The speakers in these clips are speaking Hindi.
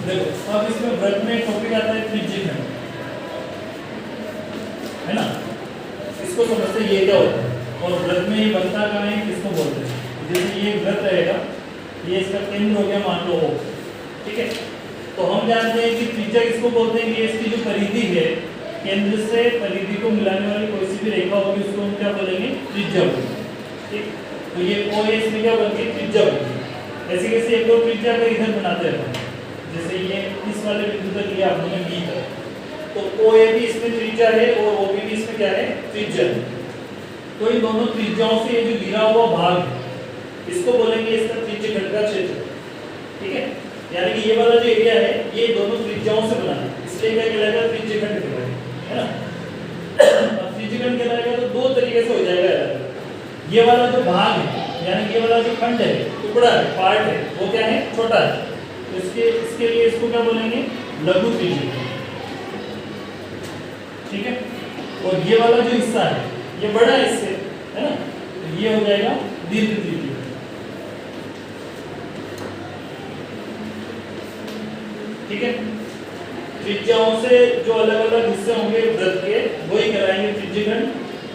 देखो अब इसमें वृत्त में टॉपिक आता है त्रिज्यखंड, है ना। इसको समझते ये क्या होता है और वृत्त में ये बनता कहाँ है, किसको बोलते हैं। जैसे ये वृत्त रहेगा, ये इसका केंद्र हो गया मान लो O, ठीक है। तो हम जानते हैं कि त्रिज्या किसको बोलते हैं, ये इसकी जो परिधि है, केंद्र से परिधि को मिलाने वाली कोई सी भी रेखा होगी उसको हम क्या बोलेंगे, त्रिज्या बोलेंगे, ठीक। तो ये O है, इसमें क्या बनती है, त्रिज्या बनती है। ऐसे कैसे एक और त्रिज्या का इधर बनाते हैं, जैसे ये इस वाले बिंदु तक लिया हमने B तक, तो OA भी इसमें त्रिज्या है और OB भी इसमें क्या है, त्रिज्या है। तो इन दोनों त्रिज्याओं से ये जो घिरा हुआ भाग है इसको बोलेंगे इसका त्रिज्यखंड का क्षेत्र, ठीक है। यानी कि ये वाला जो एरिया है ये दोनों त्रिज्याओं से बना है, इसलिए क्या कहलाएगा, त्रिज्यखंड कहलाएगा, है ना। अब त्रिज्यखंड कहलाएगा तो दो तरीके से हो जाएगा। ये वाला जो भाग है यानी कि ये वाला जो खंड है, टुकड़ा है, पार्ट है, वो क्या है, छोटा है, तो इसके लिए इसको क्या बोलेंगे, लघु त्रिज्यखंड, ठीक है। और ये वाला जो हिस्सा है ये बड़ा है इससे, है ना, तो ये हो जाएगा दीर्घ त्रिज्यखंड, ठीक है। त्रिज्याओं से जो अलग अलग हिस्से होंगे वृत्त के वही कहलाएंगे त्रिज्यखंड।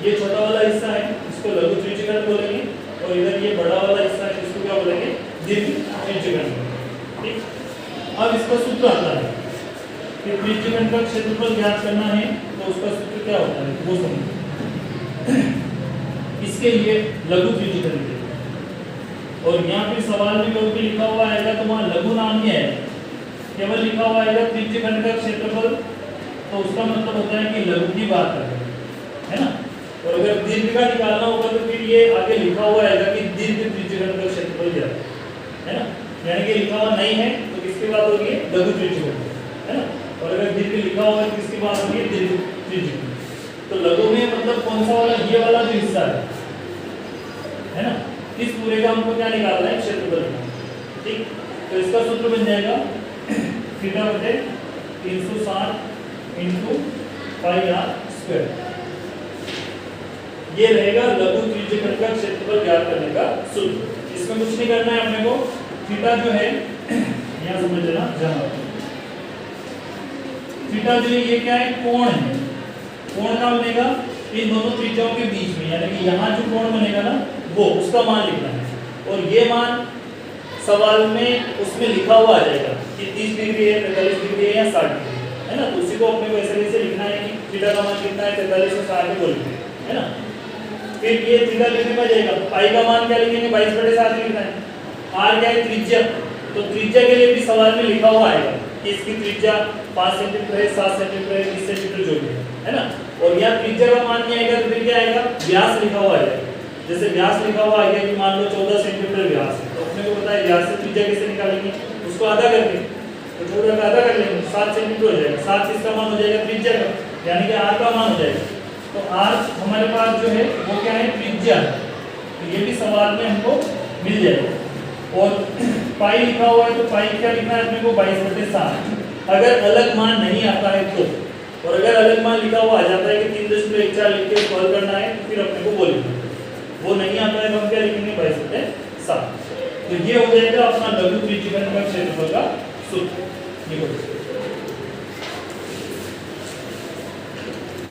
ये छोटा वाला हिस्सा है इसको लघु त्रिज्यखंड बोलेंगे और इधर ये बड़ा वाला हिस्सा है इसको क्या बोलेंगे, दीर्घ त्रिज्यखंड, ठीक। अब इसका सूत्र आता है कि त्रिज्यखंड का क्षेत्रफल ज्ञात करना है तो उसका सूत्र क्या होता है, वो समझो। इसके लिए लघु त्रिज्यखंड और यहाँ पे सवाल में कभी लिखा हुआ आएगा तो वहाँ लघु नाम ही है, केवल लिखा हुआ आएगा त्रिज्यखंड का क्षेत्रफल, तो उसका मतलब होता है कि लघु की बात है ना। और अगर दीर्घ का निकालना होगा तो फिर ये आगे लिखा हुआ आएगा कि दीर्घ त्रिज्यखंड का क्षेत्रफल क्या है ना। यानी कि लिखा हुआ नहीं है तो किसकी बात होगी, लघु त्रिज्यखंड, है ना। और अगर दीर्घ लिखा हुआ है तो किसकी बात होगी, दीर्घ त्रिज्यखंड। तो लघु में मतलब कौन सा वाला, ये वाला जो हिस्सा है ना, इस पूरे का हमको क्या निकालना है, क्षेत्रफल, ठीक। तो इसका सूत्र बन जाएगा थीटा बटे 360 इंटू पाई आर स्क्वायर। ये रहेगा लघु त्रिज्यखंड का क्षेत्रफल ज्ञात करने का सूत्र। इसमें कुछ नहीं करना है अपने को, थीटा जो है यहाँ समझ लेना, जहाँ थीटा जो है ये क्या है, कोण है। कोण का बनेगा इन दोनों त्रिज्याओं के बीच में, यानी कि यहाँ जो कोण बनेगा ना वो उसका मान लिखना है, और ये मान सवाल में उसमें लिखा हुआ आ जाएगा कि 30 डिग्री है, 45 डिग्री है या 60 डिग्री है ना। तो उसी को अपने को ऐसे लिखना है कि थीटा का मान कितना है, 45 से 60 बोल के, है ना। फिर ये थीटा लिखने में जाएगा, पाई का मान क्या लिखेंगे, 22/7 लिखना है। आर क्या है, त्रिज्या, तो त्रिज्या के लिए भी सवाल में लिखा हुआ आएगा कि इसकी त्रिज्या 5 सेंटीमीटर है, 7 सेंटीमीटर है, 20 सेंटीमीटर जो भी है ना। और यहाँ त्रिज्या का मान नहीं आएगा तो फिर क्या आएगा, व्यास लिखा हुआ आएगा। जैसे व्यास लिखा हुआ आ गया कि मान लो 14 सेंटीमीटर व्यास है, तो अपने को पता है व्यास से त्रिज्या कैसे निकालेंगे, उसको आधा करके, तो 14 का आधा कर लेंगे, 7 सेंटीमीटर हो जाएगा। 7 इसका मान हो जाएगा त्रिज्या का, यानी कि आर का मान हो जाएगा। तो आर हमारे पास जो है वो क्या है, त्रिज्या, तो ये भी सवाल में हमको मिल जाएगा। और पाई लिखा हुआ है तो पाई क्या लिखना है अपने को, 22/7। अगर अलग मान नहीं आता है तो, और अगर अलग मान लिखा हुआ आ जाता है कि 3.14 लिख के सॉल्व करना है तो फिर अपने को बोलेंगे, वो नहीं आता है तो हम क्या लिखेंगे, 22/7। तो ये हो जाएगा अपना लघु त्रिज्यखंड का क्षेत्रफल का सूत्र।